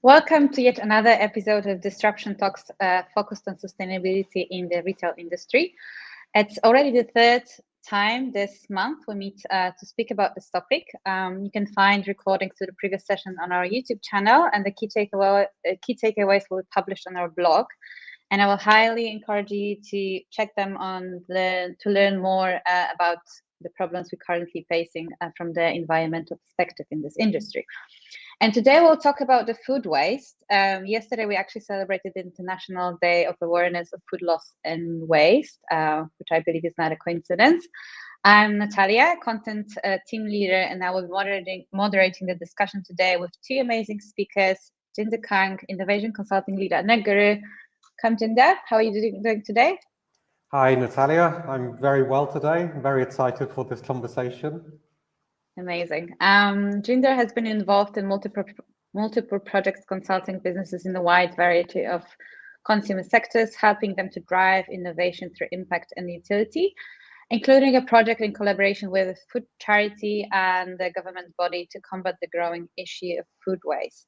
Welcome to yet another episode of Disruption Talks focused on sustainability in the retail industry. It's already the third time this month we meet to speak about this topic. You can find recordings to the previous session on our YouTube channel, and the key takeaways will be published on our blog. And I will highly encourage you to check them to learn more about the problems we're currently facing from the environmental perspective in this industry. And today we'll talk about the food waste. Yesterday we actually celebrated the International Day of Awareness of Food Loss and Waste, which I believe is not a coincidence. I'm Natalia, content team leader, and I will be moderating the discussion today with two amazing speakers, Jinder Kang, Innovation Consulting Lead at Netguru. Come, Jinder, how are you doing today? Hi, Natalia. I'm very well today. I'm very excited for this conversation. Amazing. Jinder has been involved in multiple projects consulting businesses in a wide variety of consumer sectors, helping them to drive innovation through impact and utility, including a project in collaboration with a food charity and the government body to combat the growing issue of food waste.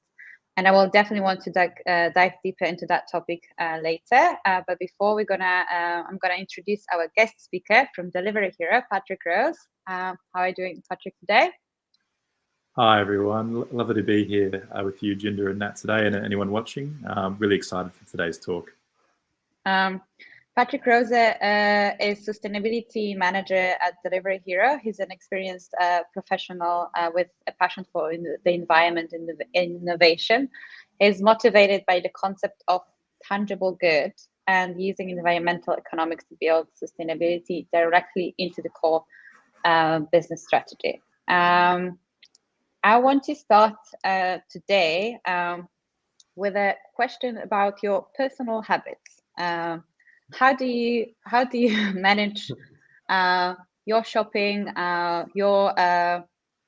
And I will definitely want to dive deeper into that topic later. But before I'm gonna introduce our guest speaker from Delivery Hero, Patrick Rowse. How are you doing, Patrick, today? Hi, everyone. Lovely to be here with you, Jinder and Nat, today, and anyone watching. Really excited for today's talk. Patrick Rowse is Sustainability Manager at Delivery Hero. He's an experienced professional with a passion for the environment and innovation. He's motivated by the concept of tangible good and using environmental economics to build sustainability directly into the core business strategy. I want to start today with a question about your personal habits. How do you manage your shopping, your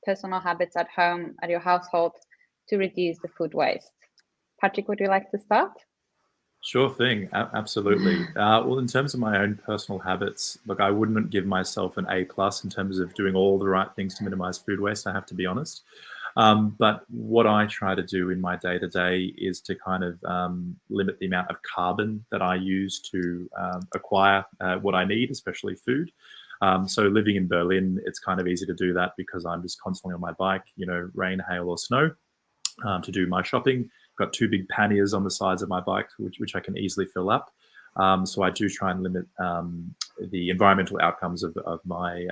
personal habits at home, at your household, to reduce the food waste? Patrick, would you like to start? Sure thing, absolutely. Well, in terms of my own personal habits, look, I wouldn't give myself an A+ in terms of doing all the right things to minimize food waste, I have to be honest. But what I try to do in my day-to-day is to kind of limit the amount of carbon that I use to acquire what I need, especially food. So living in Berlin, it's kind of easy to do that because I'm just constantly on my bike, rain, hail or snow, to do my shopping. Got two big panniers on the sides of my bike, which I can easily fill up. So I do try and limit the environmental outcomes of my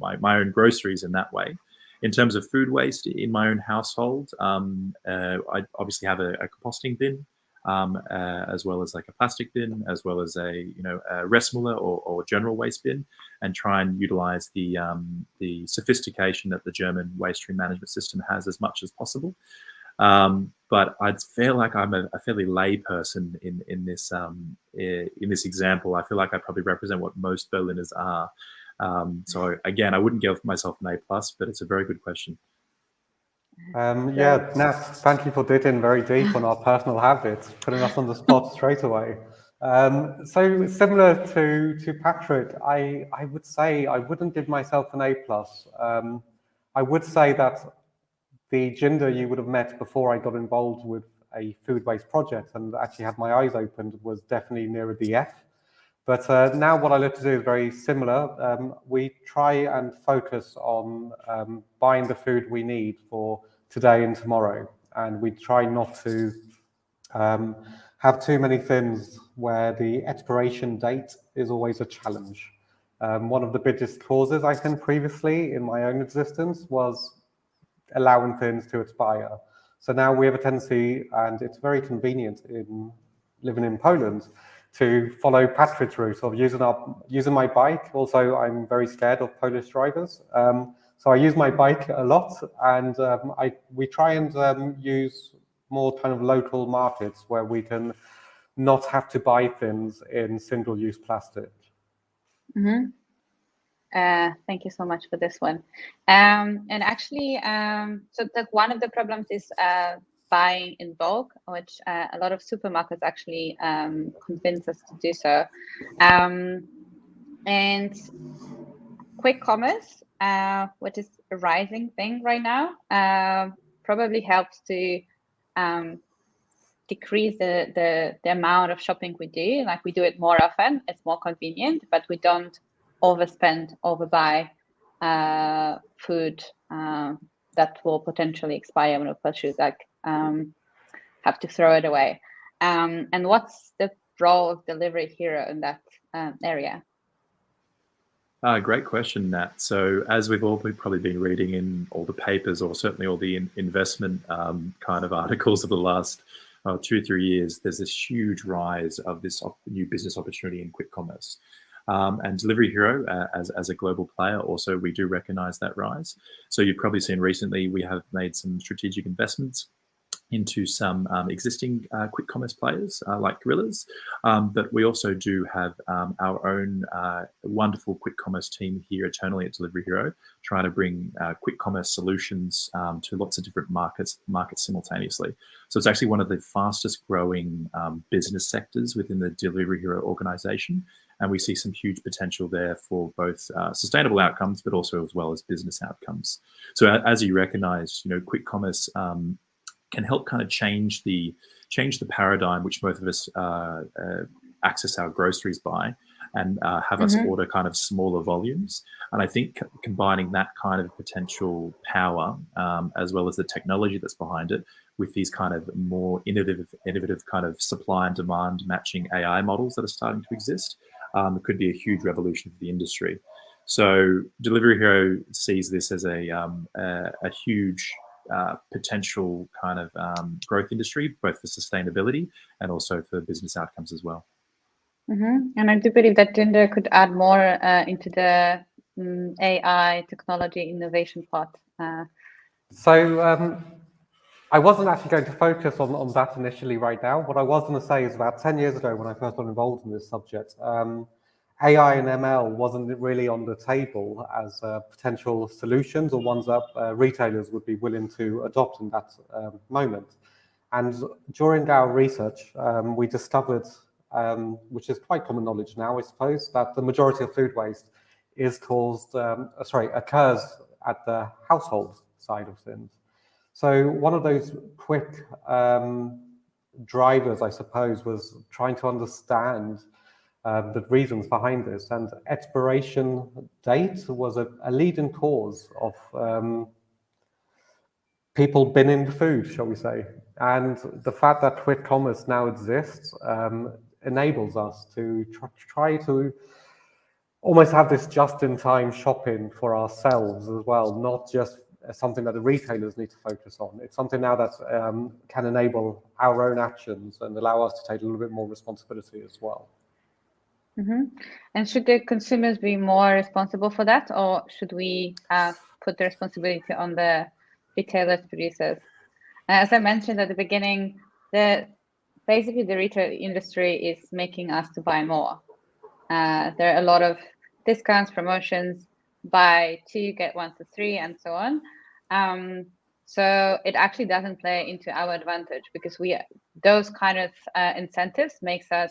own groceries in that way. In terms of food waste in my own household, I obviously have a composting bin, as well as like a plastic bin, as well as a Restmüller or general waste bin, and try and utilize the sophistication that the German waste stream management system has as much as possible. But I feel like I'm a fairly lay person in this example. I feel like I probably represent what most Berliners are. So again, I wouldn't give myself an A+, but it's a very good question. Yeah, Nat, thank you for digging very deep on our personal habits, putting us on the spot straight away. So similar to Patrick, I would say I wouldn't give myself an A+. I would say that the Jinder you would have met before I got involved with a food waste project and actually had my eyes opened was definitely nearer the F. But now what I look to do is very similar. We try and focus on buying the food we need for today and tomorrow. And we try not to have too many things where the expiration date is always a challenge. One of the biggest causes, I think, previously in my own existence was allowing things to expire. So now we have a tendency, and it's very convenient in living in Poland, to follow Patrick's route of using my bike. Also, I'm very scared of Polish drivers, so I use my bike a lot, and we try and use more kind of local markets where we can not have to buy things in single-use plastic. Mm-hmm. Thank you so much for this one. And actually, so that one of the problems is buying in bulk, which a lot of supermarkets actually convince us to do so. And quick commerce, which is a rising thing right now, probably helps to decrease the amount of shopping we do. Like we do it more often, it's more convenient, but we don't overbuy food that will potentially expire when we should have to throw it away. And what's the role of Delivery Hero in that area? Great question, Nat. So as we've all probably been reading in all the papers, or certainly all the investment kind of articles of the last 2 or 3 years, there's this huge rise of this new business opportunity in quick commerce. And Delivery Hero, as a global player, also we do recognize that rise. So you've probably seen recently we have made some strategic investments into some existing quick commerce players like Gorillas, but we also do have our own wonderful quick commerce team here internally at Delivery Hero, trying to bring quick commerce solutions to lots of different markets simultaneously. So it's actually one of the fastest growing business sectors within the Delivery Hero organization, and we see some huge potential there for both sustainable outcomes, but also as well as business outcomes. So as you recognize, quick commerce can help kind of change the paradigm which both of us access our groceries by, and have us order kind of smaller volumes. And I think combining that kind of potential power, as well as the technology that's behind it, with these kind of more innovative kind of supply and demand matching AI models that are starting to exist, could be a huge revolution for the industry. So Delivery Hero sees this as a huge potential kind of growth industry, both for sustainability and also for business outcomes as well. And I do believe that Jinder could add more into the AI technology innovation part. So I wasn't actually going to focus on that initially right now. What I was going to say is about 10 years ago when I first got involved in this subject, AI and ML wasn't really on the table as potential solutions or ones that retailers would be willing to adopt in that moment. And during our research, we discovered, which is quite common knowledge now, I suppose, that the majority of food waste is occurs at the household side of things. So one of those quick drivers, I suppose, was trying to understand the reasons behind this, and expiration date was a leading cause of people binning food, shall we say. And the fact that quick commerce now exists enables us to try to almost have this just-in-time shopping for ourselves as well, not just something that the retailers need to focus on. It's something now that can enable our own actions and allow us to take a little bit more responsibility as well. And should the consumers be more responsible for that, or should we put the responsibility on the retailers, producers? As I mentioned at the beginning, basically the retail industry is making us to buy more. There are a lot of discounts, promotions, buy 2 get 1 for 3, and so on. So it actually doesn't play into our advantage, because those kind of incentives make us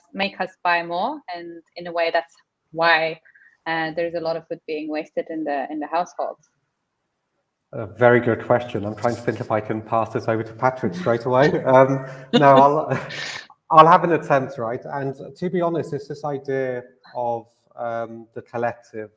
buy more, and in a way that's why there's a lot of food being wasted in the households. A very good question. I'm trying to think if I can pass this over to Patrick straight away. No, I'll have an attempt, right? And to be honest, it's this idea of the collective.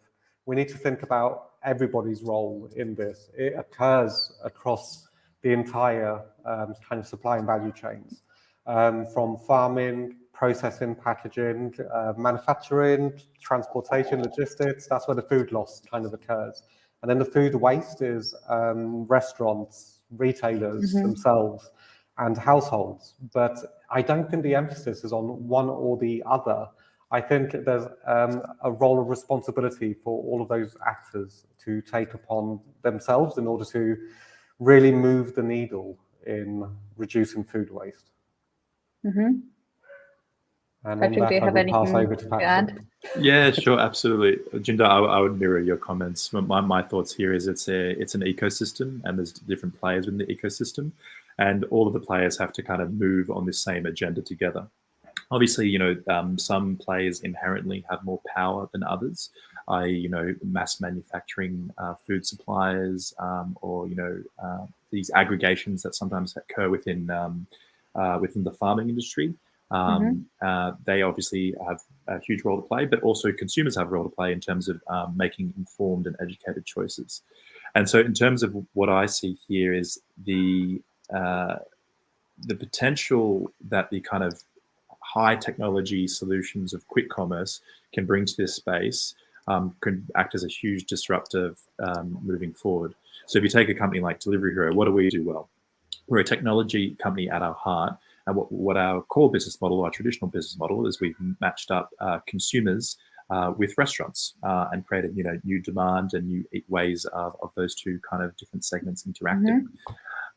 We need to think about everybody's role in this. It occurs across the entire kind of supply and value chains, from farming, processing, packaging, manufacturing, transportation, logistics. That's where the food loss kind of occurs. And then the food waste is restaurants, retailers themselves, and households. But I don't think the emphasis is on one or the other. I think there's a role of responsibility for all of those actors to take upon themselves in order to really move the needle in reducing food waste. And Patrick, do you have anything to add? Yeah, sure, absolutely. Jinder, I would mirror your comments. My thoughts here is it's an ecosystem, and there's different players in the ecosystem, and all of the players have to kind of move on this same agenda together. Obviously, some players inherently have more power than others, mass manufacturing food suppliers, or these aggregations that sometimes occur within within the farming industry. They obviously have a huge role to play, but also consumers have a role to play in terms of making informed and educated choices. And so in terms of what I see here is the potential that the kind of high technology solutions of quick commerce can bring to this space can act as a huge disruptive moving forward. So if you take a company like Delivery Hero, what do we do well? We're a technology company at our heart. And what our core business model, our traditional business model, is we've matched up consumers with restaurants and created new demand and new ways of those two kind of different segments interacting.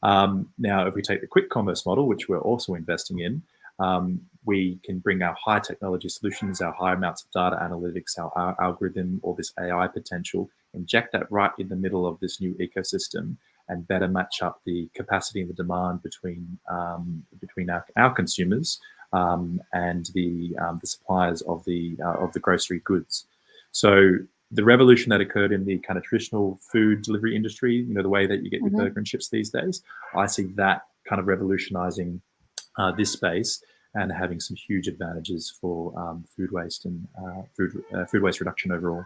Now, if we take the quick commerce model, which we're also investing in, we can bring our high technology solutions, our high amounts of data analytics, our algorithm, all this AI potential, inject that right in the middle of this new ecosystem and better match up the capacity and the demand between our consumers and the suppliers of the grocery goods. So the revolution that occurred in the kind of traditional food delivery industry, the way that you get your burger and chips these days, I see that kind of revolutionizing this space and having some huge advantages for food waste and food waste reduction overall.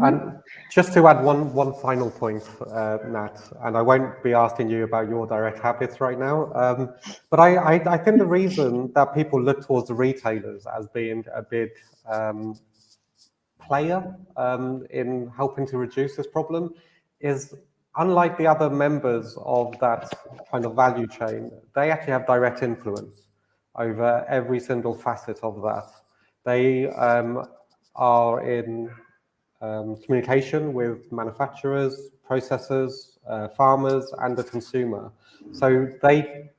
And just to add one final point, Nat, and I won't be asking you about your direct habits right now, but I think the reason that people look towards the retailers as being a big player in helping to reduce this problem is, unlike the other members of that kind of value chain, they actually have direct influence over every single facet of that. They are in communication with manufacturers, processors, farmers, and the consumer. So they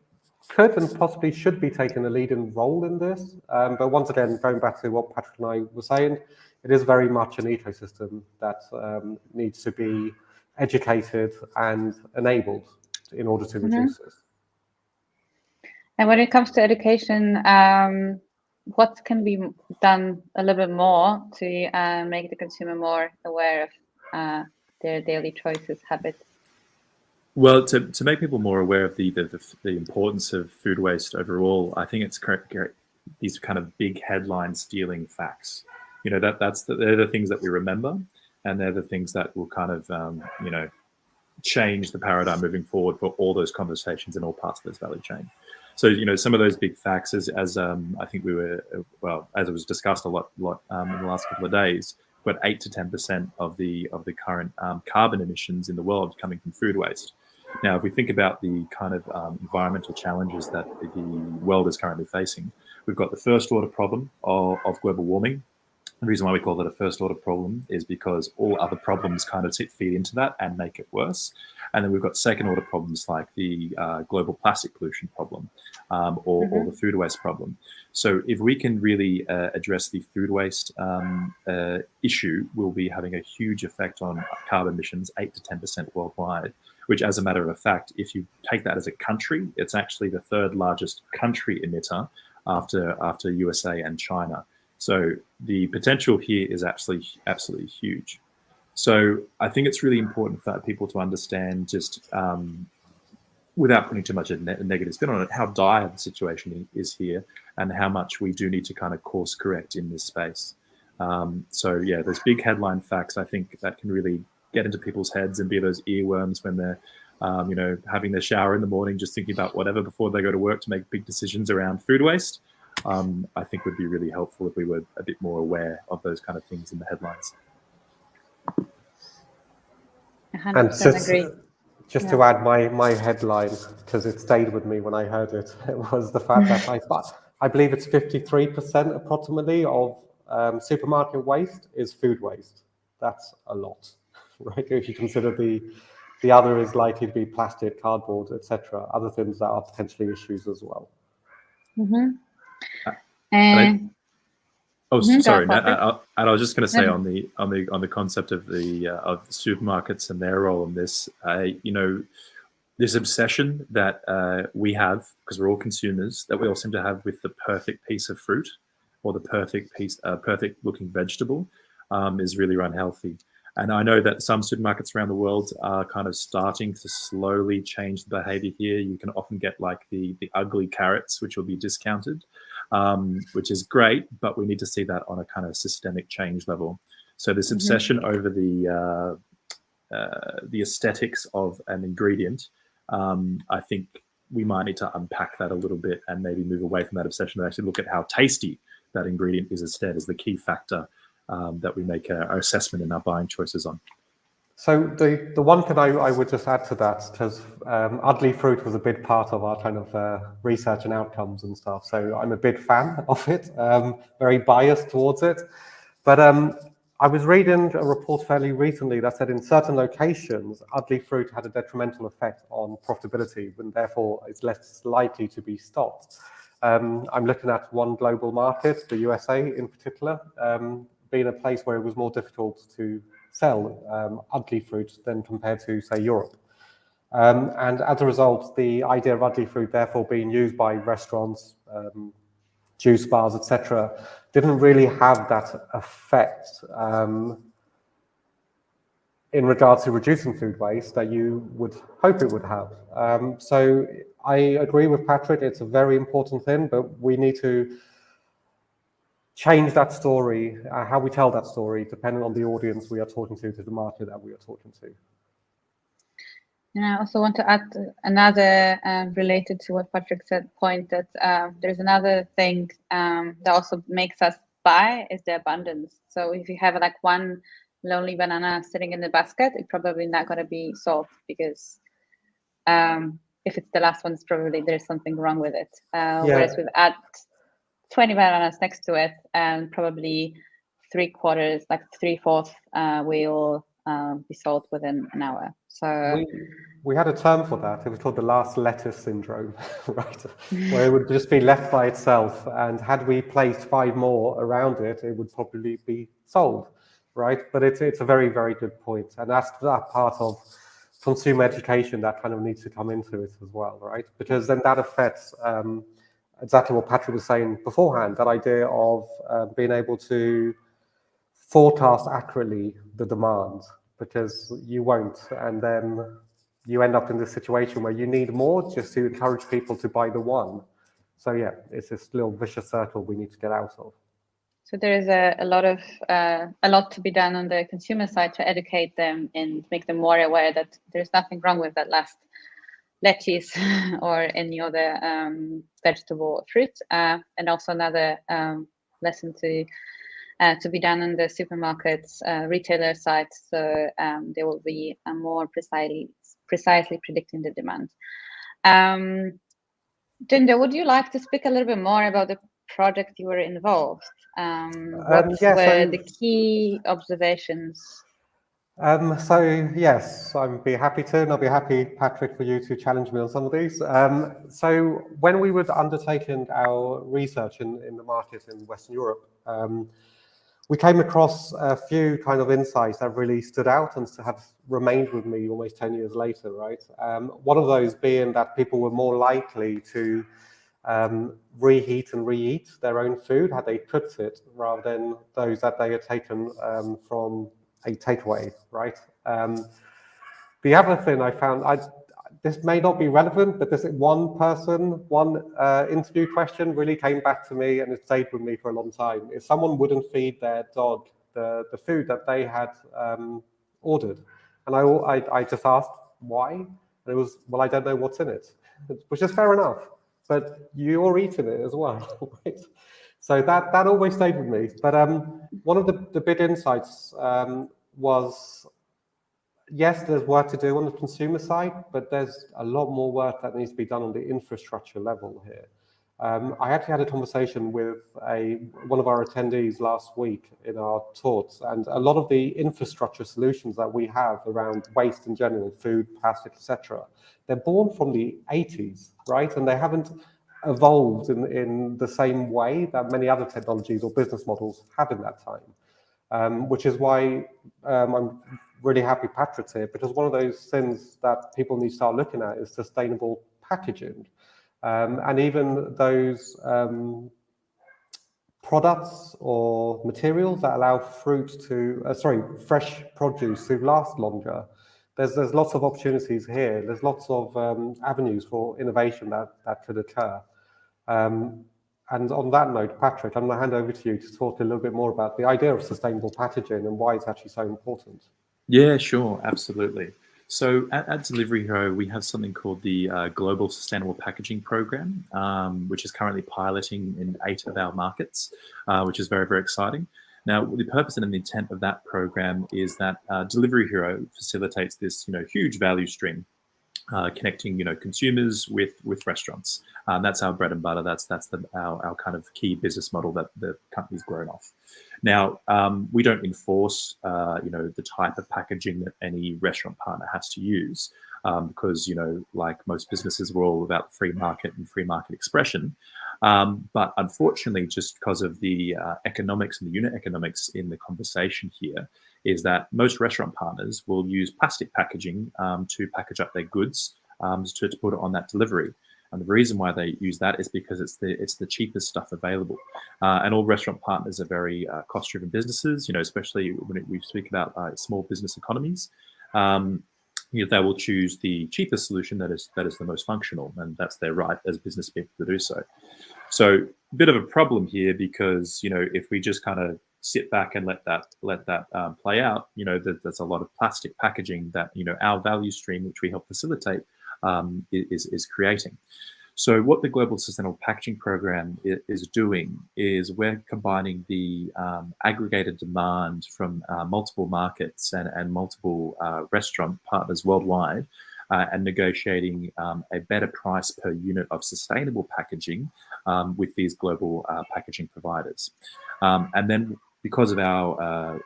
could and possibly should be taking a leading role in this. But once again, going back to what Patrick and I were saying, it is very much an ecosystem that needs to be educated and enabled in order to reduce this. And when it comes to education, what can be done a little bit more to make the consumer more aware of their daily choices, habits? Well, to make people more aware of the importance of food waste overall, I think it's correct. These kind of big headline stealing facts, they're the things that we remember, and they're the things that will kind of change the paradigm moving forward for all those conversations in all parts of this value chain. So, some of those big facts, as I think as it was discussed a lot in the last couple of days, we've got 8 to 10% of the current carbon emissions in the world coming from food waste. Now, if we think about the kind of environmental challenges that the world is currently facing, we've got the first order problem of global warming. The reason why we call it a first order problem is because all other problems kind of feed into that and make it worse. And then we've got second order problems like the global plastic pollution problem or the food waste problem. So if we can really address the food waste issue, we'll be having a huge effect on carbon emissions, 8 to 10% worldwide, which, as a matter of fact, if you take that as a country, it's actually the third largest country emitter after USA and China. So the potential here is absolutely huge. So I think it's really important for people to understand, just without putting too much of a negative spin on it, how dire the situation is here and how much we do need to kind of course correct in this space. So yeah, those big headline facts, I think that can really get into people's heads and be those earworms when they're having their shower in the morning, just thinking about whatever before they go to work to make big decisions around food waste. I think would be really helpful if we were a bit more aware of those kind of things in the headlines. 100% agree. Just to add my headline, because it stayed with me when I heard it, was the fact that I believe it's 53% approximately of supermarket waste is food waste. That's a lot, right? If you consider the other is likely to be plastic, cardboard, etc., other things that are potentially issues as well. Sorry, Nat, and I was just going to say on the concept of the supermarkets and their role in this, this obsession that we have, because we're all consumers, that we all seem to have with the perfect piece of fruit or the perfect looking vegetable, is really unhealthy. And I know that some supermarkets around the world are kind of starting to slowly change the behavior here. You can often get like the ugly carrots, which will be discounted, which is great, but we need to see that on a kind of systemic change level. So this obsession over the aesthetics of an ingredient, I think we might need to unpack that a little bit and maybe move away from that obsession and actually look at how tasty that ingredient is instead as the key factor that we make our assessment and our buying choices on. So the one thing I would just add to that, because ugly fruit was a big part of our kind of research and outcomes and stuff. So I'm a big fan of it, very biased towards it. But I was reading a report fairly recently that said in certain locations, ugly fruit had a detrimental effect on profitability, and therefore it's less likely to be stocked. I'm looking at one global market, the USA in particular, being a place where it was more difficult to sell ugly fruit than compared to, say, Europe. And as a result, the idea of ugly fruit therefore being used by restaurants, juice bars, etc., didn't really have that effect in regards to reducing food waste that you would hope it would have. So I agree with Patrick, it's a very important thing, but we need to change that story, how we tell that story, depending on the audience we are talking to the market that we are talking to. And I also want to add another related to what Patrick said point that there's another thing that also makes us buy is the abundance. So if you have like one lonely banana sitting in the basket, it's probably not going to be sold because if it's the last one, it's probably there's something wrong with it. Whereas with add 20 bananas next to it, and probably 3/4, like 3/4, will be sold within an hour. So we had a term for that. It was called the last lettuce syndrome, right? Where it would just be left by itself, and had we placed 5 more around it, it would probably be sold, right? But it's a very, very good point, and that's that part of consumer education that kind of needs to come into it as well, right? Because then that affects exactly what Patrick was saying beforehand, that idea of being able to forecast accurately the demand, because you won't, and then you end up in this situation where you need more just to encourage people to buy the one. So yeah, it's this little vicious circle we need to get out of. So there is a lot to be done on the consumer side to educate them and make them more aware that there's nothing wrong with that last lettuce or any other vegetable or fruit. And also another lesson to be done on the supermarkets retailer side, so they will be more precisely predicting the demand. Jinder, would you like to speak a little bit more about the project you were involved? What were the key observations? So yes, I'd be happy to, and I'll be happy, Patrick, for you to challenge me on some of these. So when we were undertaking our research in the market in Western Europe, we came across a few kind of insights that really stood out and have remained with me almost 10 years later, right? One of those being that people were more likely to reheat and re-eat their own food, had they cooked it, rather than those that they had taken from a takeaway, right? The other thing I found, this may not be relevant, but this one interview question really came back to me and it stayed with me for a long time. If someone wouldn't feed their dog the food that they had ordered, and I just asked why, and it was, well, I don't know what's in it, which is fair enough, but you're eating it as well, right? So that always stayed with me. But one of the big insights was, yes, there's work to do on the consumer side, but there's a lot more work that needs to be done on the infrastructure level here. I actually had a conversation with one of our attendees last week in our talks, and a lot of the infrastructure solutions that we have around waste in general, food, plastic, etc., they're born from the 80s, right? And they haven't evolved in the same way that many other technologies or business models have in that time, which is why I'm really happy Patrick's here, because one of those things that people need to start looking at is sustainable packaging. And even those products or materials that allow fresh produce to last longer. There's lots of opportunities here. There's lots of avenues for innovation that could occur. And on that note, Patrick, I'm going to hand over to you to talk a little bit more about the idea of sustainable packaging and why it's actually so important. Yeah, sure, absolutely. So at Delivery Hero, we have something called the Global Sustainable Packaging Program, which is currently piloting in 8 of our markets, which is very, very exciting. Now, the purpose and the intent of that program is that Delivery Hero facilitates this, huge value stream, connecting, consumers with restaurants. That's our bread and butter. That's our kind of key business model that the company's grown off. Now, we don't enforce, the type of packaging that any restaurant partner has to use, because, like most businesses, we're all about free market and free market expression. But unfortunately, just because of the economics and the unit economics in the conversation here, is that most restaurant partners will use plastic packaging to package up their goods to put it on that delivery. And the reason why they use that is because it's the cheapest stuff available. And all restaurant partners are very cost-driven businesses, especially when we speak about small business economies. They will choose the cheapest solution that is the most functional, and that's their right as business people to do so. So a bit of a problem here, because if we just kind of sit back and let that play out, there's a lot of plastic packaging that our value stream, which we help facilitate, is creating. So what the Global Sustainable Packaging Program is doing is we're combining the aggregated demand from multiple markets and multiple restaurant partners worldwide, and negotiating a better price per unit of sustainable packaging with these global packaging providers. And then, because of our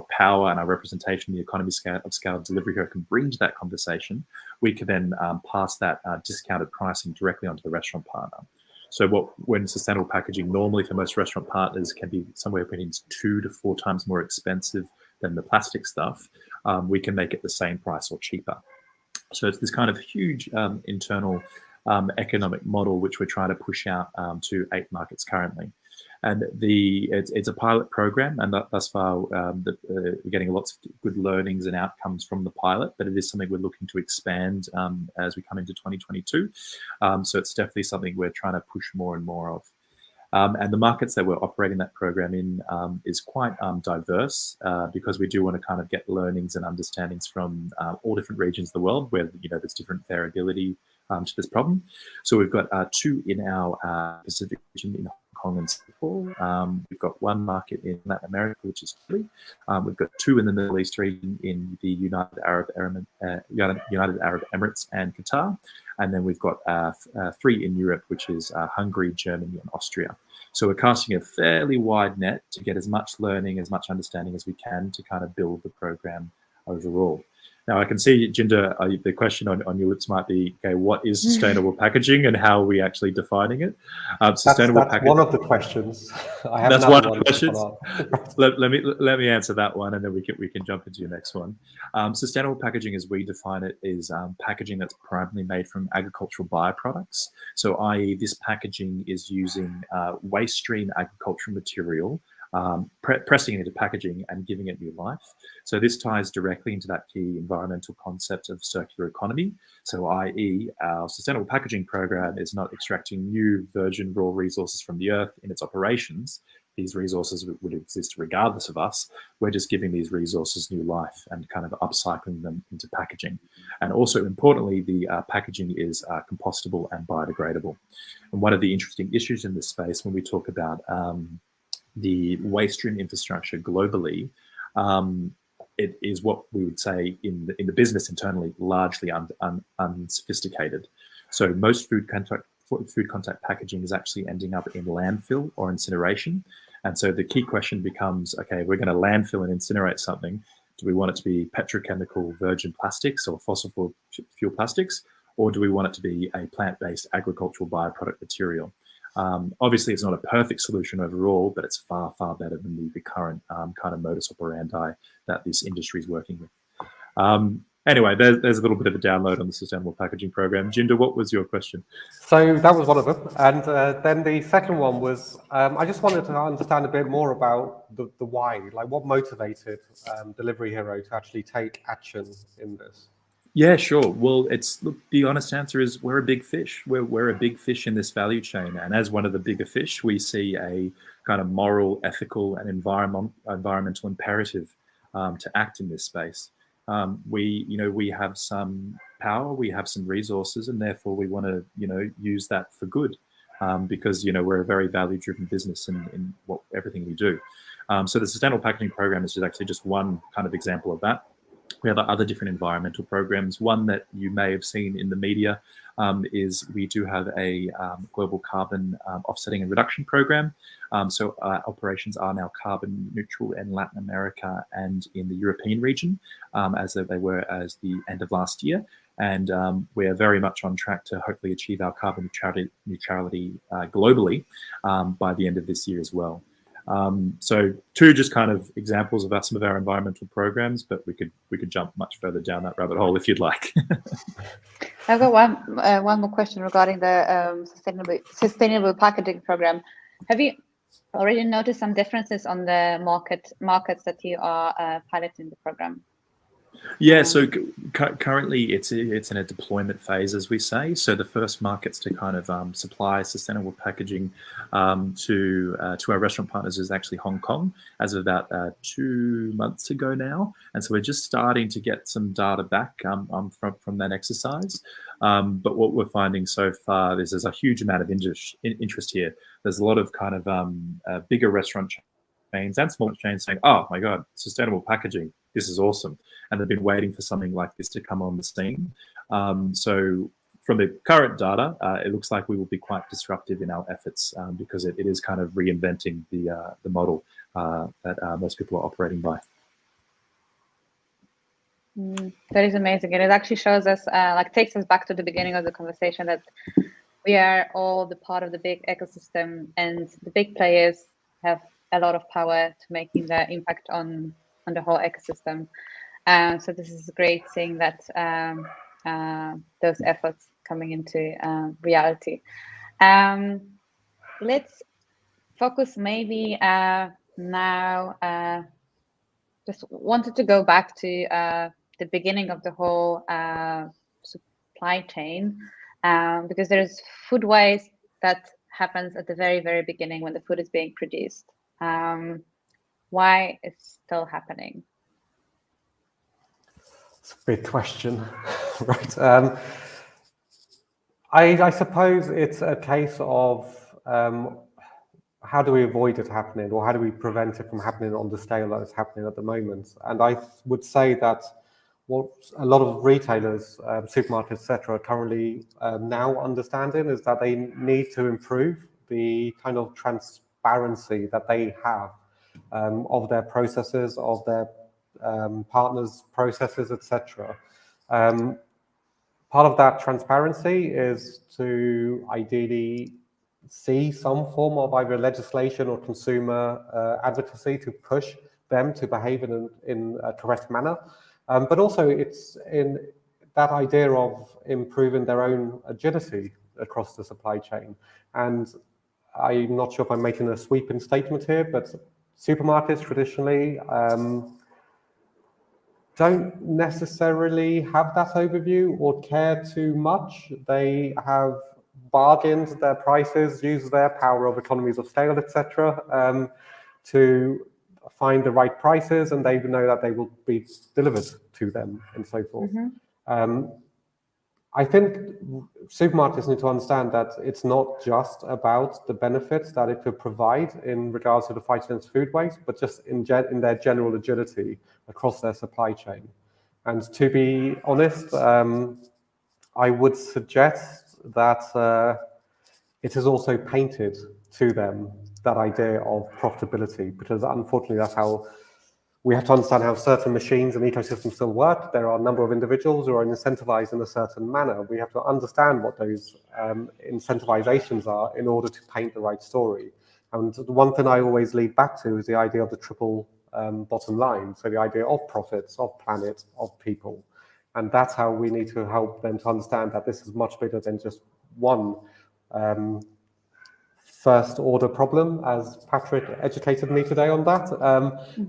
power and our representation, the economy of scale Delivery Hero can bring to that conversation, we can then pass that discounted pricing directly onto the restaurant partner. So when sustainable packaging normally for most restaurant partners can be somewhere between 2 to 4 times more expensive than the plastic stuff, we can make it the same price or cheaper. So it's this kind of huge internal economic model which we're trying to push out to 8 markets currently. And it's a pilot program, and thus far we're getting lots of good learnings and outcomes from the pilot, but it is something we're looking to expand as we come into 2022. So it's definitely something we're trying to push more and more of. And the markets that we're operating that program in is quite diverse, because we do want to kind of get learnings and understandings from all different regions of the world where there's different variability to this problem. So we've got 2 in our Pacific region in Hong Kong and Singapore. We've got 1 market in Latin America, which is Chile. We've got 2 in the Middle East region in the United Arab Emirates and Qatar. And then we've got 3 in Europe, which is Hungary, Germany, and Austria. So we're casting a fairly wide net to get as much learning, as much understanding as we can to kind of build the program overall. Now, I can see, Jinder, the question on your lips might be, okay, what is sustainable packaging and how are we actually defining it? Sustainable packaging. One of the questions. That's one of the questions. let me answer that one, and then we can jump into your next one. Sustainable packaging, as we define it, is packaging that's primarily made from agricultural byproducts. So, i.e., this packaging is using waste stream agricultural material, pressing it into packaging and giving it new life. So this ties directly into that key environmental concept of circular economy. So i.e., our sustainable packaging program is not extracting new virgin raw resources from the earth in its operations. These resources would exist regardless of us. We're just giving these resources new life and kind of upcycling them into packaging. And also importantly, the packaging is compostable and biodegradable. And one of the interesting issues in this space when we talk about the waste stream infrastructure globally, it is what we would say in the business internally largely unsophisticated. So most food contact packaging is actually ending up in landfill or incineration. And so the key question becomes, okay, we're going to landfill and incinerate something. Do we want it to be petrochemical virgin plastics or fossil fuel plastics, or do we want it to be a plant-based agricultural byproduct material? Obviously, it's not a perfect solution overall, but it's far, far better than the current kind of modus operandi that this industry is working with. anyway, there's a little bit of a download on the Sustainable Packaging Program. Jinder, what was your question? So that was one of them. And then the second one was, I just wanted to understand a bit more about the why, like what motivated Delivery Hero to actually take action in this? Yeah, sure. Well, look, the honest answer is we're a big fish. We're a big fish in this value chain. And as one of the bigger fish, we see a kind of moral, ethical, and environmental imperative to act in this space. We have some power, we have some resources, and therefore we want to, use that for good, because we're a very value-driven business in everything we do. So the Sustainable Packaging Program is actually just one kind of example of that. We have other different environmental programs. One that you may have seen in the media is we do have a global carbon offsetting and reduction program. So operations are now carbon neutral in Latin America and in the European region, as they were as the end of last year. And we are very much on track to hopefully achieve our carbon neutrality globally by the end of this year as well. So two just kind of examples of some of our environmental programs, but we could jump much further down that rabbit hole if you'd like. I've got one more question regarding the sustainable packaging program. Have you already noticed some differences on the markets that you are piloting the program? Yeah, so currently it's in a deployment phase, as we say. So the first markets to kind of supply sustainable packaging to our restaurant partners is actually Hong Kong, as of about 2 months ago now. And so we're just starting to get some data back from that exercise. But what we're finding so far is there's a huge amount of interest here. There's a lot of kind of bigger restaurant chains and small chains saying, "Oh my God, sustainable packaging! This is awesome." And they've been waiting for something like this to come on the scene. So from the current data, it looks like we will be quite disruptive in our efforts because it is kind of reinventing the model that most people are operating by. That is amazing. And it actually shows us, takes us back to the beginning of the conversation, that we are all the part of the big ecosystem, and the big players have a lot of power to making the impact on the whole ecosystem. So this is great seeing that those efforts coming into reality. Let's focus maybe now. Just wanted to go back to the beginning of the whole supply chain, because there's food waste that happens at the very, very beginning when the food is being produced. Why it's still happening? It's a big question, right? I suppose it's a case of how do we avoid it happening, or how do we prevent it from happening on the scale that it's happening at the moment? And I would say that what a lot of retailers, supermarkets, etc., are currently now understanding is that they need to improve the kind of transparency that they have of their processes, of their partners' processes, etc. Part of that transparency is to ideally see some form of either legislation or consumer advocacy to push them to behave in a correct manner. But also it's in that idea of improving their own agility across the supply chain. And I'm not sure if I'm making a sweeping statement here, but supermarkets traditionally don't necessarily have that overview or care too much. They have bargained their prices, use their power of economies of scale, etc., to find the right prices, and they know that they will be delivered to them and so forth. I think supermarkets need to understand that it's not just about the benefits that it could provide in regards to the fight against food waste, but just in their general agility across their supply chain. And to be honest, I would suggest that it is also painted to them, that idea of profitability, because unfortunately that's how we have to understand how certain machines and ecosystems still work. There are a number of individuals who are incentivized in a certain manner. We have to understand what those incentivizations are in order to paint the right story. And the one thing I always lead back to is the idea of the triple bottom line. So the idea of profits, of planet, of people. And that's how we need to help them to understand that this is much bigger than just one first order problem, as Patrick educated me today on that,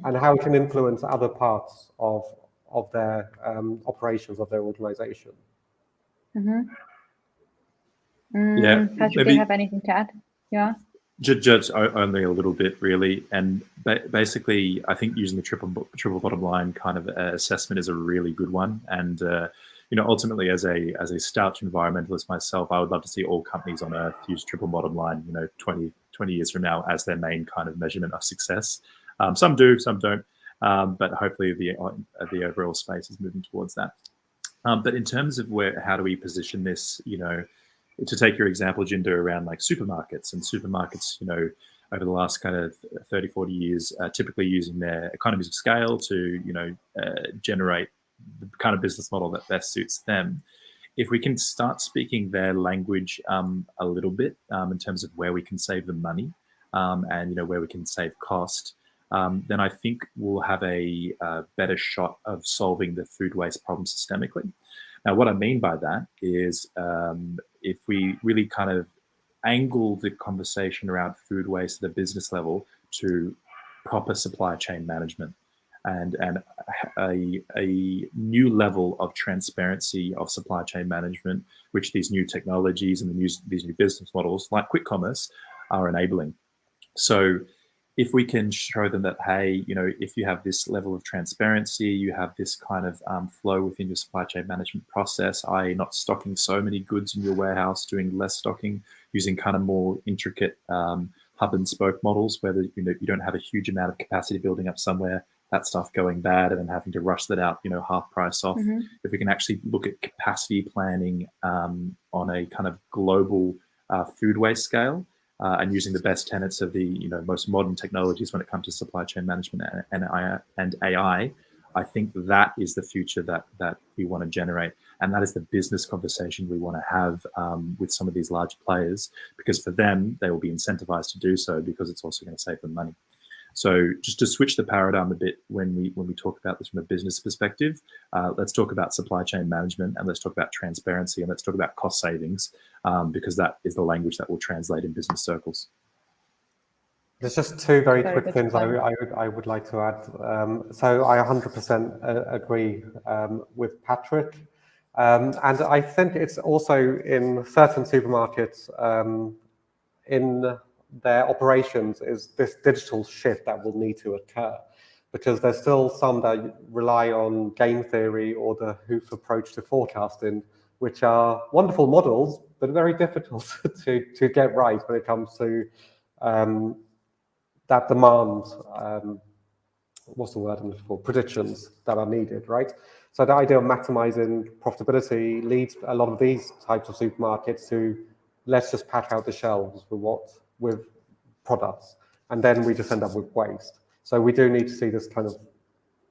and how it can influence other parts of their operations of their organization. Yeah, Patrick, maybe, do you have anything to add? Yeah. Just only a little bit, really. And basically, I think using the triple bottom line kind of assessment is a really good one. And ultimately, as a staunch environmentalist myself, I would love to see all companies on Earth use triple bottom line, 20 years from now as their main kind of measurement of success. Some do, some don't, but hopefully the overall space is moving towards that. But in terms of how do we position this, to take your example, Jinder, around like supermarkets, over the last kind of 30, 40 years, typically using their economies of scale to, generate the kind of business model that best suits them. If we can start speaking their language a little bit in terms of where we can save them money and, where we can save cost, then I think we'll have a better shot of solving the food waste problem systemically. Now, what I mean by that is if we really kind of angle the conversation around food waste at a business level to proper supply chain management and a new level of transparency of supply chain management, which these new technologies and these new business models like quick commerce are enabling. So if we can show them that, hey, if you have this level of transparency, you have this kind of flow within your supply chain management process, i.e. not stocking so many goods in your warehouse, doing less stocking, using kind of more intricate hub and spoke models where you don't have a huge amount of capacity building up somewhere, that stuff going bad and then having to rush that out, half price off. If we can actually look at capacity planning on a kind of global food waste scale, and using the best tenets of the most modern technologies when it comes to supply chain management and AI, I think that is the future that we want to generate, and that is the business conversation we want to have with some of these large players, because for them they will be incentivized to do so because it's also going to save them money. So just to switch the paradigm a bit when we talk about this from a business perspective, let's talk about supply chain management and let's talk about transparency and let's talk about cost savings, because that is the language that will translate in business circles. There's just two very quick things I would like to add. So I 100% agree with Patrick. And I think it's also in certain supermarkets in their operations is this digital shift that will need to occur, because there's still some that rely on game theory or the Hoof approach to forecasting, which are wonderful models, but very difficult to get right when it comes to that demand, what's the word I'm looking for, predictions that are needed, right? So the idea of maximizing profitability leads a lot of these types of supermarkets to let's just pack out the shelves with products, and then we just end up with waste. So we do need to see this kind of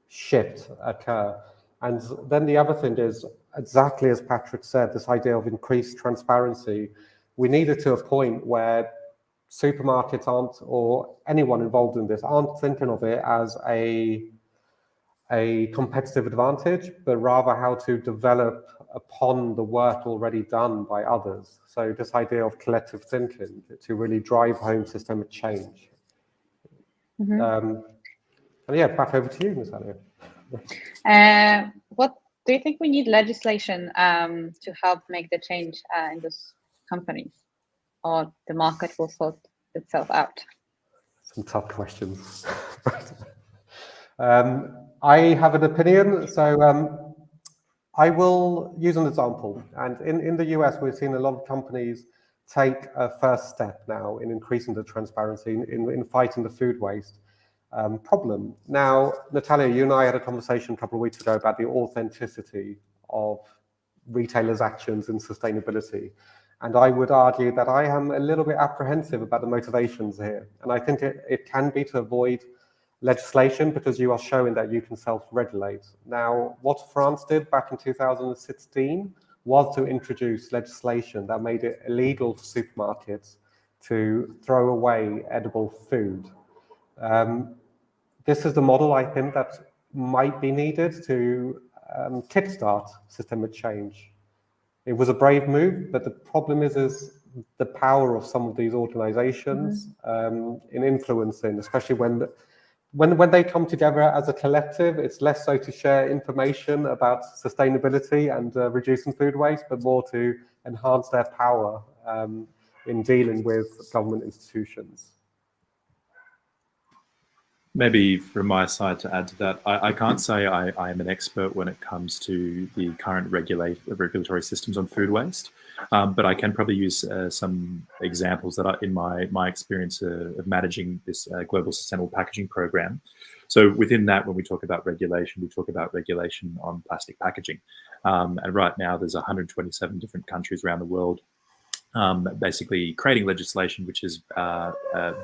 shift occur. And then the other thing is, exactly as Patrick said, this idea of increased transparency. We need it to a point where supermarkets aren't, or anyone involved in this, aren't thinking of it as a competitive advantage, but rather how to develop upon the work already done by others. So this idea of collective thinking to really drive home systemic change. And yeah, back over to you, Ms. Alia. What do you think we need legislation to help make the change in those companies, or the market will sort itself out? Some tough questions. I have an opinion, so I will use an example. And in the US, we've seen a lot of companies take a first step now in increasing the transparency, in fighting the food waste problem. Now, Natalia, you and I had a conversation a couple of weeks ago about the authenticity of retailers' actions in sustainability. And I would argue that I am a little bit apprehensive about the motivations here. And I think it can be to avoid legislation, because you are showing that you can self-regulate. Now, what France did back in 2016 was to introduce legislation that made it illegal for supermarkets to throw away edible food. This is the model I think that might be needed to kickstart systemic change. It was a brave move, but the problem is the power of some of these organizations in influencing, especially when they come together as a collective. It's less so to share information about sustainability and reducing food waste, but more to enhance their power in dealing with government institutions. Maybe from my side to add to that, I can't say I am an expert when it comes to the current regulatory systems on food waste, but I can probably use some examples that are in my experience of managing this global sustainable packaging program. So within that, when we talk about regulation, we talk about regulation on plastic packaging. And right now there's 127 different countries around the world basically creating legislation which is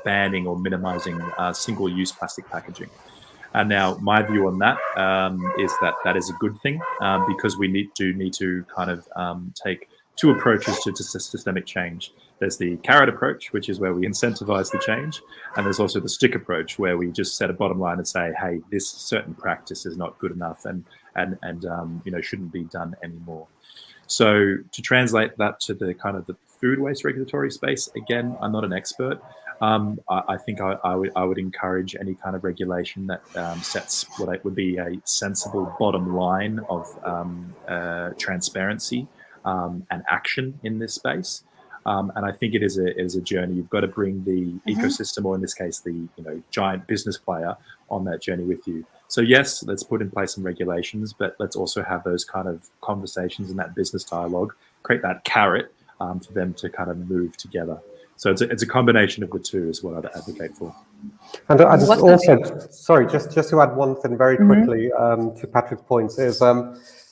banning or minimizing single-use plastic packaging. And now my view on that is that is a good thing because we need to kind of take two approaches to systemic change. There's the carrot approach, which is where we incentivize the change, and there's also the stick approach, where we just set a bottom line and say, hey, this certain practice is not good enough and shouldn't be done anymore. So to translate that to the kind of the food waste regulatory space, again, I'm not an expert. I think I would encourage any kind of regulation that sets what would be a sensible bottom line of transparency and action in this space. And I think it is a journey. You've got to bring the ecosystem, or in this case, the giant business player, on that journey with you. So yes, let's put in place some regulations, but let's also have those kind of conversations and that business dialogue, create that carrot for them to kind of move together. So it's a combination of the two is what I'd advocate for. And I just also, sorry, just to add one thing very quickly to Patrick's points is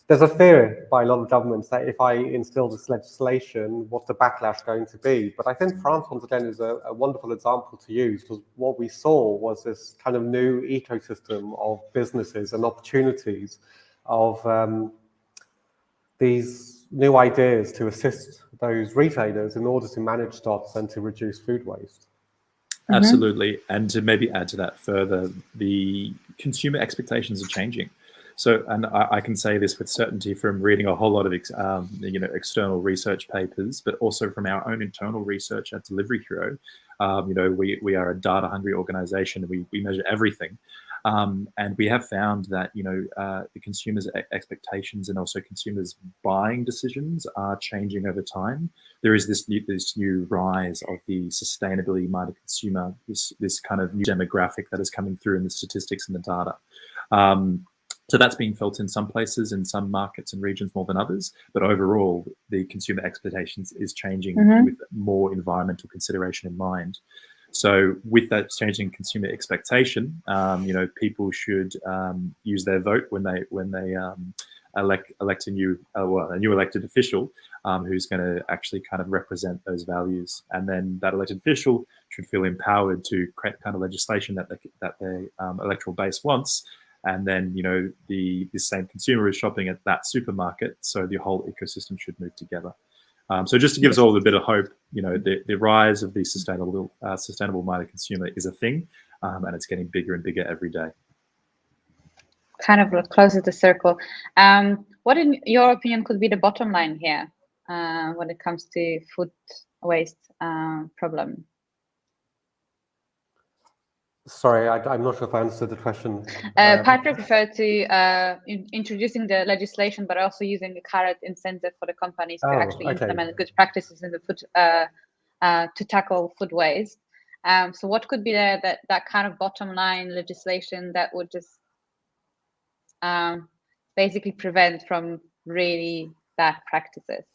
there's a fear by a lot of governments that if I instill this legislation, what's the backlash going to be? But I think France, once again, is a wonderful example to use, because what we saw was this kind of new ecosystem of businesses and opportunities of these new ideas to assist those retailers in order to manage stocks and to reduce food waste. Absolutely. And to maybe add to that further, the consumer expectations are changing. So, and I can say this with certainty from reading a whole lot of external research papers, but also from our own internal research at Delivery Hero. We are a data-hungry organization. We measure everything, and we have found that the consumers' expectations and also consumers' buying decisions are changing over time. There is this new rise of the sustainability-minded consumer, this kind of new demographic that is coming through in the statistics and the data. So that's being felt in some places, in some markets and regions more than others. But overall, the consumer expectations is changing with more environmental consideration in mind. So with that changing consumer expectation, people should use their vote when they elect a new elected official who's going to actually kind of represent those values. And then that elected official should feel empowered to create the kind of legislation that their electoral base wants. And then, the same consumer is shopping at that supermarket, so the whole ecosystem should move together. So just to give us all a bit of hope, the rise of the sustainable-minded consumer is a thing, and it's getting bigger and bigger every day. Kind of closes the circle. What, in your opinion, could be the bottom line here when it comes to food waste problem? Sorry, I'm not sure if I understood the question. Patrick referred to introducing the legislation, but also using the carrot incentive for the companies to actually implement good practices in the food to tackle food waste. So what could be that kind of bottom line legislation that would just basically prevent from really bad practices?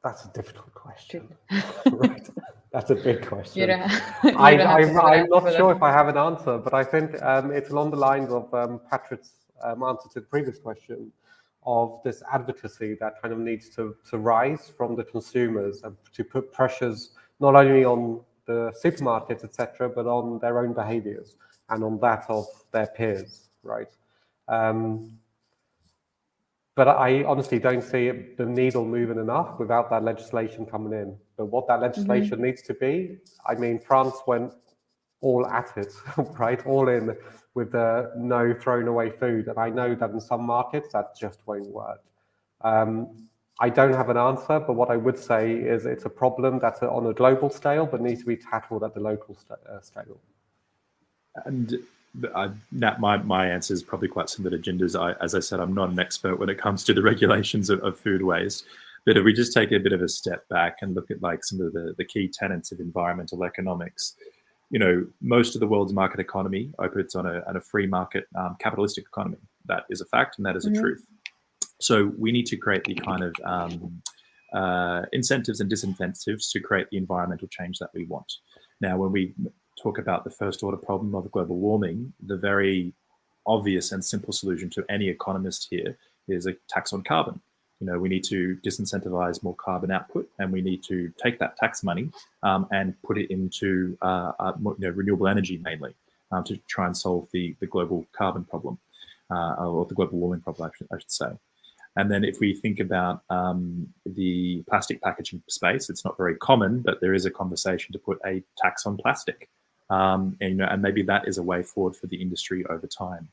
That's a difficult question. Right. That's a big question. I'm not sure if I have an answer, but I think it's along the lines of Patrick's answer to the previous question, of this advocacy that kind of needs to rise from the consumers and to put pressures not only on the supermarkets, etc., but on their own behaviors and on that of their peers, right? But I honestly don't see the needle moving enough without that legislation coming in. But what that legislation needs to be, I mean, France went all at it, right? All in with the no thrown away food. And I know that in some markets that just won't work. I don't have an answer, but what I would say is it's a problem that's on a global scale, but needs to be tackled at the local scale. And my answer is probably quite similar to Jinder's. As I said, I'm not an expert when it comes to the regulations of food waste. But if we just take a bit of a step back and look at like some of the key tenets of environmental economics, most of the world's market economy operates on a free market capitalistic economy. That is a fact, and that is a truth. So we need to create the kind of incentives and disincentives to create the environmental change that we want. Now, when we talk about the first order problem of global warming, the very obvious and simple solution to any economist here is a tax on carbon. We need to disincentivize more carbon output, and we need to take that tax money and put it into renewable energy mainly to try and solve the global carbon problem or the global warming problem, I should say. And then if we think about the plastic packaging space, it's not very common, but there is a conversation to put a tax on plastic. And maybe that is a way forward for the industry over time.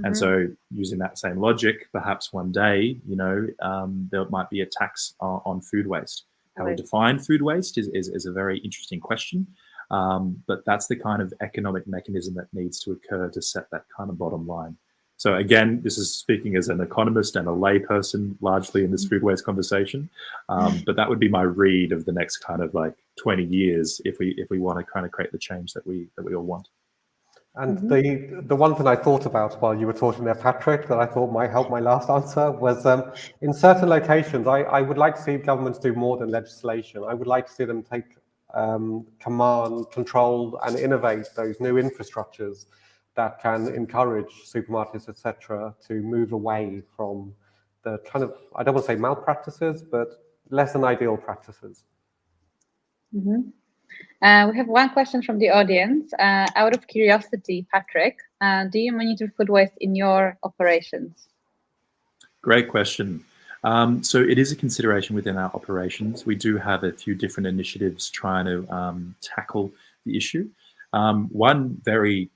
And so using that same logic, perhaps one day, there might be a tax on food waste. How we define food waste is a very interesting question. But that's the kind of economic mechanism that needs to occur to set that kind of bottom line. So again, this is speaking as an economist and a layperson largely in this food waste conversation. But that would be my read of the next kind of like 20 years if we want to kind of create the change that we all want. And the one thing I thought about while you were talking there, Patrick, that I thought might help my last answer was in certain locations, I would like to see governments do more than legislation. I would like to see them take command, control, and innovate those new infrastructures that can encourage supermarkets, etc., to move away from the kind of, I don't want to say malpractices, but less than ideal practices. We have one question from the audience. Out of curiosity, Patrick, do you monitor food waste in your operations? Great question. So it is a consideration within our operations. We do have a few different initiatives trying to tackle the issue. One very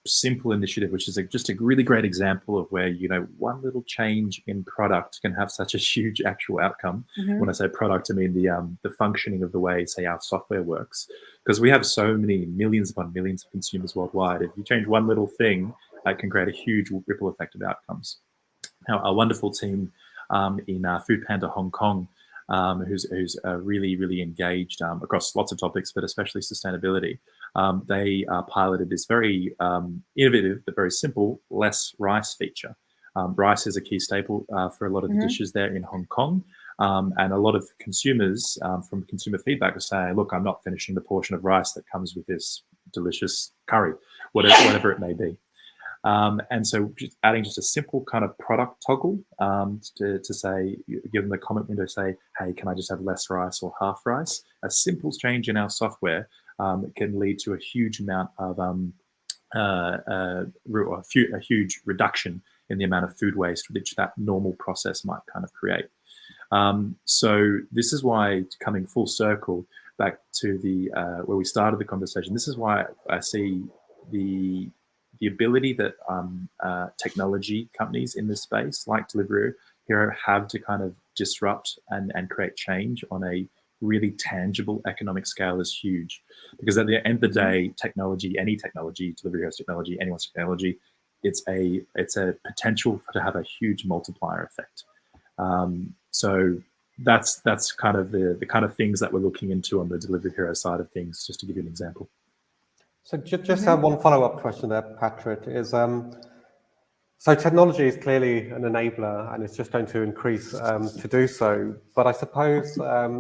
simple initiative, which is just a really great example of where, one little change in product can have such a huge actual outcome. When I say product, I mean the functioning of the way, say, our software works. Because we have so many millions upon millions of consumers worldwide. If you change one little thing, that can create a huge ripple effect of outcomes. Now, our wonderful team in Food Panda Hong Kong, who's really, really engaged across lots of topics, but especially sustainability. They piloted this very innovative but very simple less rice feature. Rice is a key staple for a lot of the dishes there in Hong Kong. And a lot of consumers from consumer feedback are saying, look, I'm not finishing the portion of rice that comes with this delicious curry, whatever it may be. And so just adding just a simple kind of product toggle to say, give them a comment window, say, hey, can I just have less rice or half rice? A simple change in our software can lead to a huge amount of a huge reduction in the amount of food waste which that normal process might kind of create. So this is why, coming full circle back to the where we started the conversation, this is why I see the ability that technology companies in this space, like Deliveroo Hero, have to kind of disrupt and create change on a really tangible economic scale is huge. Because at the end of the day, technology, any technology, Deliveroo Hero's technology, anyone's technology, it's a potential to have a huge multiplier effect. So that's kind of the kind of things that we're looking into on the Deliveroo Hero side of things, just to give you an example. So just have one follow-up question there, Patrick, is so technology is clearly an enabler and it's just going to increase to do so. But I suppose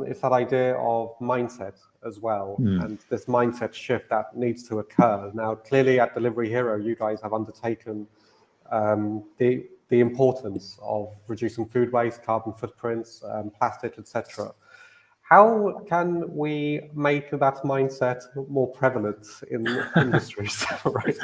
it's that idea of mindset as well, and this mindset shift that needs to occur. Now, clearly at Delivery Hero, you guys have undertaken the importance of reducing food waste, carbon footprints, plastic, etc. How can we make that mindset more prevalent in industries? Right?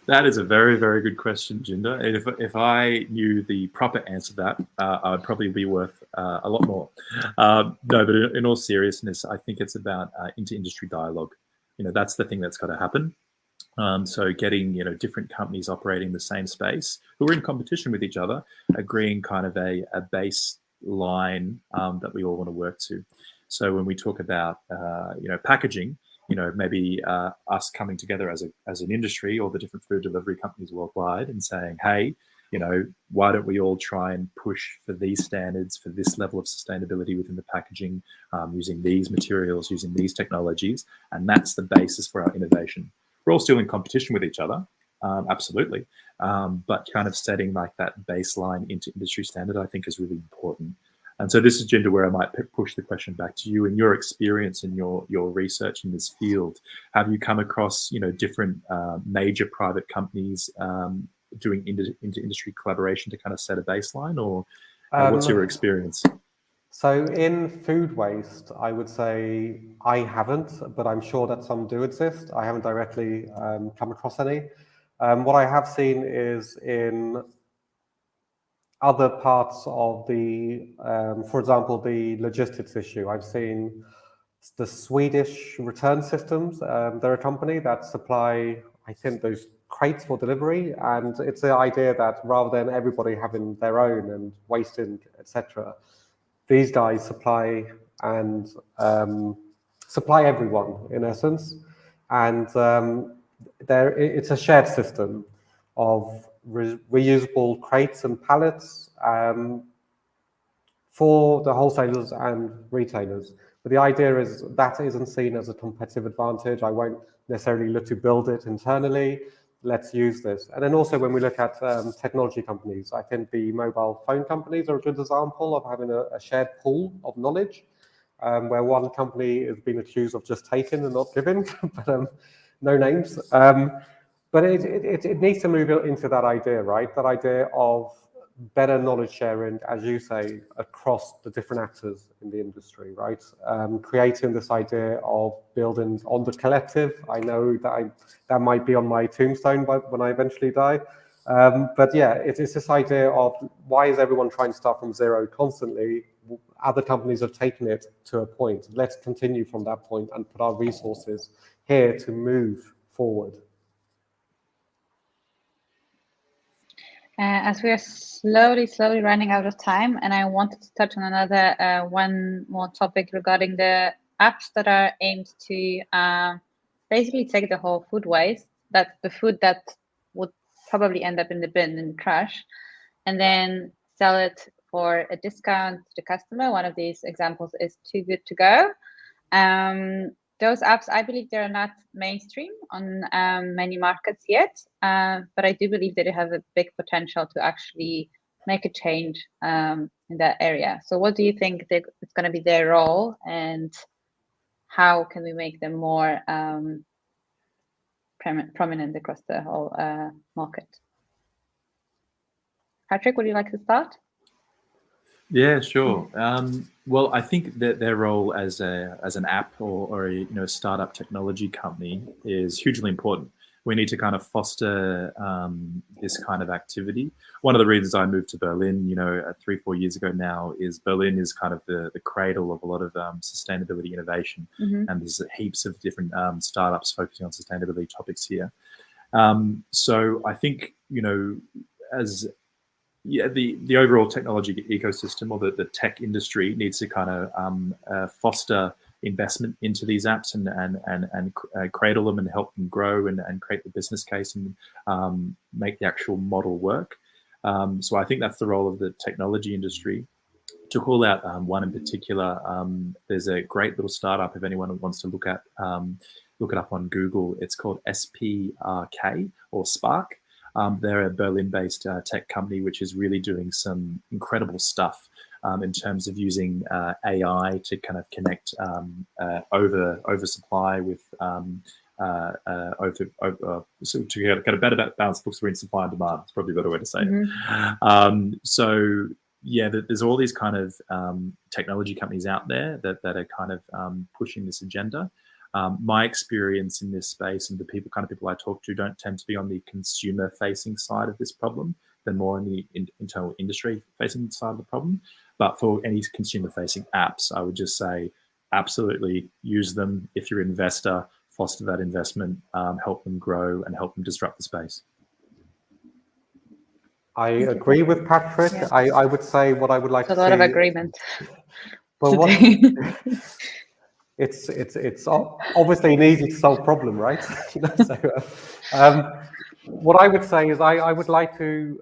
That is a very, very good question, Jinder. If I knew the proper answer to that, I'd probably be worth a lot more. No, but in all seriousness, I think it's about inter-industry dialogue. That's the thing that's got to happen. So getting, different companies operating the same space who are in competition with each other, agreeing kind of a baseline that we all want to work to. So when we talk about, packaging, maybe us coming together as an industry, or the different food delivery companies worldwide, and saying, hey, why don't we all try and push for these standards, for this level of sustainability within the packaging, using these materials, using these technologies, and that's the basis for our innovation. We're all still in competition with each other, absolutely, but kind of setting like that baseline into industry standard, I think, is really important. And so this is, Jinder, where I might push the question back to you. In your experience and your research in this field, have you come across different major private companies doing industry collaboration to kind of set a baseline, or what's your experience? So in food waste, I would say I haven't, but I'm sure that some do exist. I haven't directly come across any. What I have seen is in other parts of the, for example, the logistics issue. I've seen the Swedish return systems. They're a company that supply, I think, those crates for delivery, and it's the idea that rather than everybody having their own and wasting, etc., these guys supply and supply everyone in essence, and it's a shared system of reusable crates and pallets for the wholesalers and retailers. But the idea is that isn't seen as a competitive advantage. I won't necessarily look to build it internally. Let's use this. And then also when we look at technology companies, I think the mobile phone companies are a good example of having a shared pool of knowledge, where one company has been accused of just taking and not giving, but no names. But it needs to move into that idea, right? That idea of better knowledge sharing, as you say, across the different actors in the industry, right? Creating this idea of building on the collective. I know that that might be on my tombstone when I eventually die. But yeah, it's this idea of why is everyone trying to start from zero constantly? Other companies have taken it to a point. Let's continue from that point and put our resources here to move forward. As we are slowly running out of time, and I wanted to touch on another one more topic regarding the apps that are aimed to basically take the whole food waste, that the food that would probably end up in the bin and trash, and then sell it for a discount to the customer. One of these examples is Too Good To Go. Those apps, I believe, they're not mainstream on many markets yet, but I do believe that they have a big potential to actually make a change in that area. So what do you think it's going to be their role, and how can we make them more prominent across the whole market? Patrick, would you like to start? Yeah, sure. Well, I think that their role as an app or a startup technology company is hugely important. We need to kind of foster this kind of activity. One of the reasons I moved to Berlin, 3-4 years ago now, is Berlin is kind of the cradle of a lot of sustainability innovation, and there's heaps of different startups focusing on sustainability topics here. So I think as the overall technology ecosystem, or the tech industry, needs to kind of foster investment into these apps and cradle them and help them grow and create the business case and make the actual model work. So I think that's the role of the technology industry. To call out one in particular, there's a great little startup, if anyone wants to look it up on Google. It's called SPRK, or Spark. They're a Berlin-based tech company which is really doing some incredible stuff in terms of using AI to kind of connect oversupply with so to get a better balance between supply and demand. It's probably a better way to say it. So yeah, there's all these kind of technology companies out there that are kind of pushing this agenda. My experience in this space and the people I talk to don't tend to be on the consumer-facing side of this problem. They're more on the internal industry-facing side of the problem. But for any consumer-facing apps, I would just say absolutely use them. If you're an investor, foster that investment, help them grow, and help them disrupt the space. I agree with Patrick. Yeah. I would say what I would like to see. A lot of agreement. Well, it's obviously an easy to solve problem, right? So, what I would say is I would like to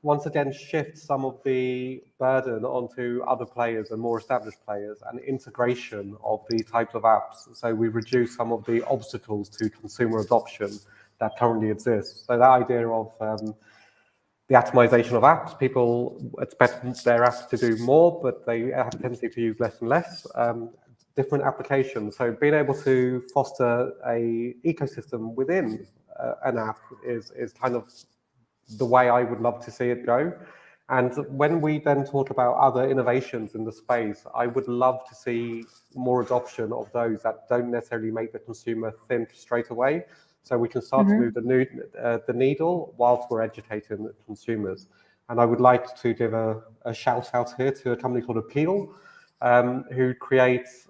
once again shift some of the burden onto other players and more established players, and integration of these types of apps, so we reduce some of the obstacles to consumer adoption that currently exists. So that idea of the atomization of apps, people expect their apps to do more, but they have a tendency to use less and less. Different applications. So being able to foster a ecosystem within an app is kind of the way I would love to see it go. And when we then talk about other innovations in the space, I would love to see more adoption of those that don't necessarily make the consumer think straight away. So we can start to move the needle whilst we're educating the consumers. And I would like to give a shout out here to a company called Appeal, who creates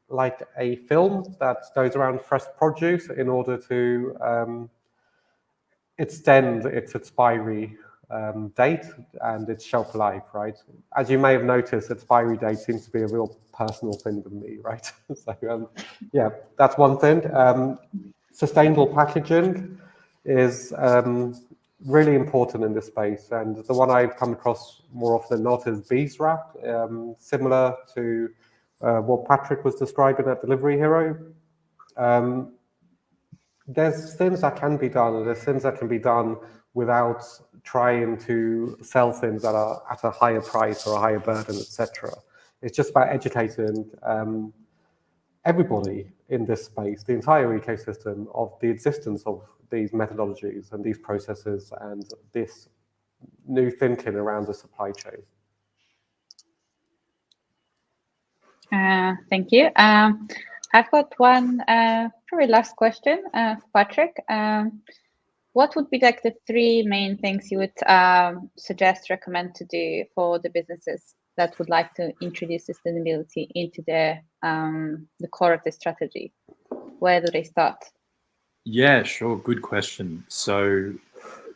like a film that goes around fresh produce in order to extend its expiry date and its shelf life, right? As you may have noticed, expiry date seems to be a real personal thing with me, right? So yeah, that's one thing. Sustainable packaging is really important in this space, and the one I've come across more often than not is beeswrap, similar to what Patrick was describing at Delivery Hero. There's things that can be done, and there's things that can be done without trying to sell things that are at a higher price or a higher burden, etc. It's just about educating everybody in this space, the entire ecosystem, of the existence of these methodologies and these processes and this new thinking around the supply chain. Thank you. I've got one very last question, Patrick. What would be like the three main things you would suggest, recommend to do for the businesses that would like to introduce sustainability into the core of the strategy? Where do they start? Yeah, sure. Good question. So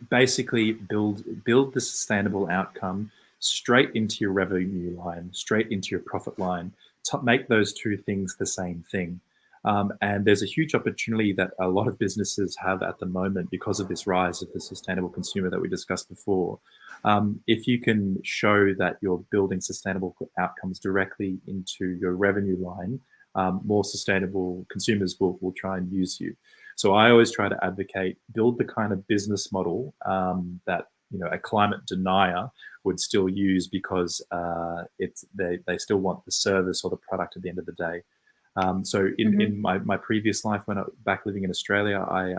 basically build the sustainable outcome straight into your revenue line, straight into your profit line, to make those two things the same thing. And there's a huge opportunity that a lot of businesses have at the moment because of this rise of the sustainable consumer that we discussed before. If you can show that you're building sustainable outcomes directly into your revenue line, more sustainable consumers will try and use you. So I always try to advocate, build the kind of business model that a climate denier would still use, because they still want the service or the product at the end of the day. So in my previous life, when I was back living in Australia, I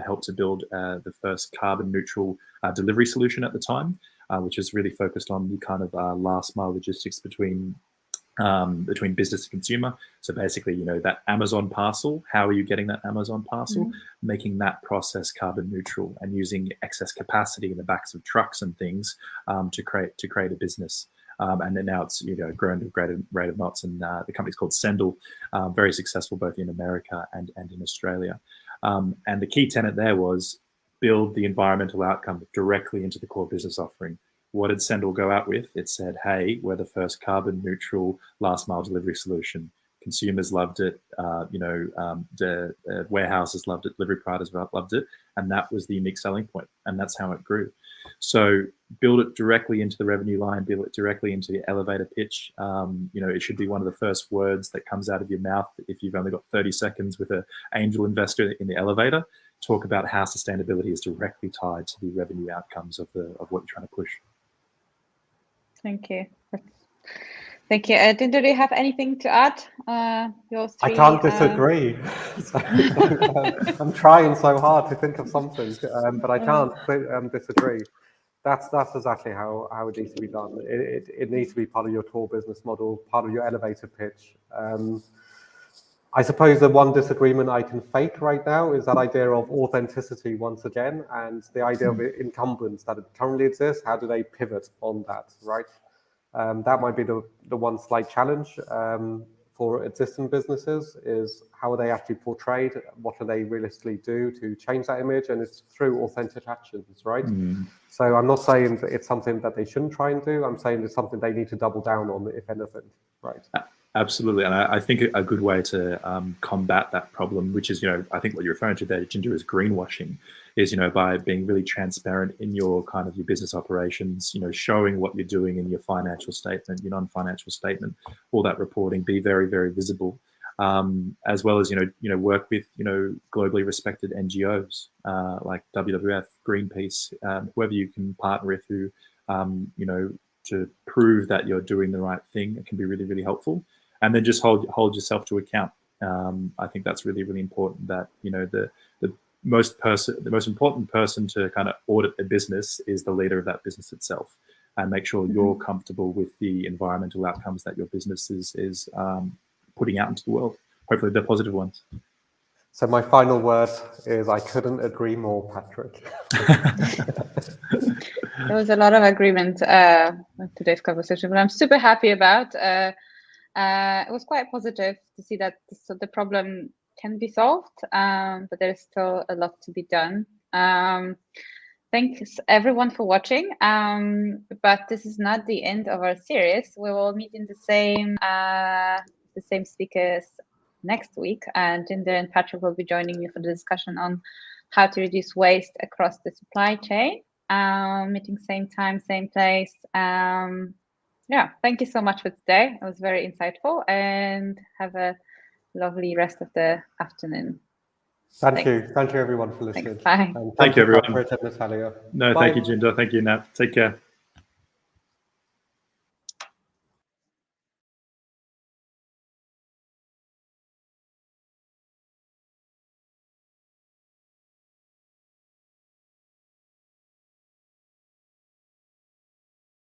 helped to build the first carbon neutral delivery solution at the time, which is really focused on the kind of last mile logistics between business and consumer. So basically, that Amazon parcel, how are you getting that Amazon parcel? Making that process carbon neutral and using excess capacity in the backs of trucks and things to create a business. And then now it's grown to a greater rate of knots, and the company's called Sendle, very successful both in America and in Australia. And the key tenet there was build the environmental outcome directly into the core business offering. What did Sendle go out with? It said, hey, we're the first carbon neutral last mile delivery solution. Consumers loved it. The warehouses loved it. Delivery providers loved it. And that was the unique selling point. And that's how it grew. So build it directly into the revenue line, build it directly into the elevator pitch. It should be one of the first words that comes out of your mouth if you've only got 30 seconds with an angel investor in the elevator. Talk about how sustainability is directly tied to the revenue outcomes of what you're trying to push. Thank you. Thank you. Jinder, do you have anything to add? I can't disagree. I'm trying so hard to think of something, but I can't disagree. That's exactly how it needs to be done. It needs to be part of your core business model, part of your elevator pitch. I suppose the one disagreement I can fake right now is that idea of authenticity once again, and the idea of incumbents that currently exist. How do they pivot on that, right? That might be the one slight challenge for existing businesses is how are they actually portrayed? What do they realistically do to change that image? And it's through authentic actions, right? So I'm not saying that it's something that they shouldn't try and do. I'm saying it's something they need to double down on, if anything, right? Absolutely, and I think a good way to combat that problem, which is, I think what you're referring to there, Jinder, is greenwashing, is, by being really transparent in your kind of your business operations, showing what you're doing in your financial statement, your non-financial statement, all that reporting, be very, very visible, as well as, work with, globally respected NGOs like WWF, Greenpeace, whoever you can partner with who, to prove that you're doing the right thing. It can be really, really helpful. And then just hold yourself to account. I think that's really, really important. That the most important person to kind of audit a business is the leader of that business itself, and make sure you're comfortable with the environmental outcomes that your business is putting out into the world. Hopefully, they're positive ones. So my final word is I couldn't agree more, Patrick. There was a lot of agreement with today's conversation, but I'm super happy about. It was quite positive to see that the problem can be solved, but there's still a lot to be done. Thanks everyone for watching, but this is not the end of our series. We will meet in the same speakers next week, and Jinder and Patrick will be joining me for the discussion on how to reduce waste across the supply chain. Meeting same time, same place. Yeah, thank you so much for today. It was very insightful, and have a lovely rest of the afternoon. Thank you everyone for listening. Thanks. Bye. And thank you everyone. Natalia. No, Bye. thank you, Jinder. Thank you, Nat. Take care.